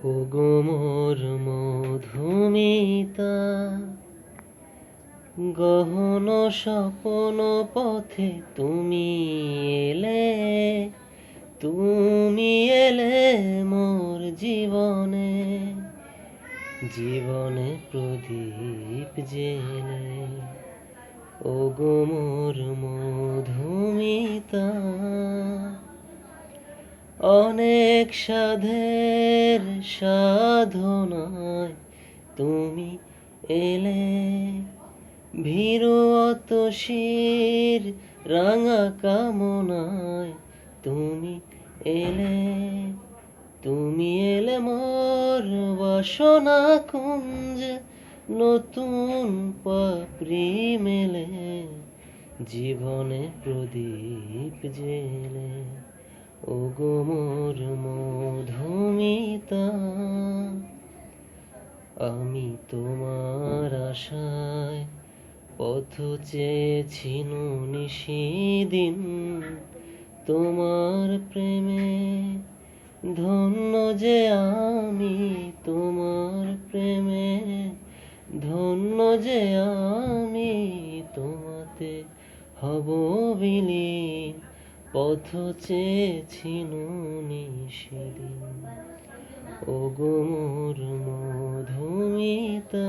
ওগো মোর মধুমিতা, গহন স্বপন পথে তুমি এলে মোর জীবনে, জীবনে প্রদীপ জেলে। ওগো মোর মধুমিতা, অনেক সাধের সাধনায় তুমি এলে, ভীরু অতসীর রাঙা কামনায় তুমি এলে মোর বাসনা কুঞ্জে, নতুন পাপড়ি মেলে, জীবনে প্রদীপ জেলে। ওগো মোর মধুমিতা, আমি তোমার আশায় পথ চেয়েছি নিশিদিন, তোমার প্রেমে ধন্য যে আমি, তোমার প্রেমে ধন্য যে আমি, তোমাতে হব বিলীন, পথ চেয়েছি নিশিদিন। ওগো মোর মধুমিতা।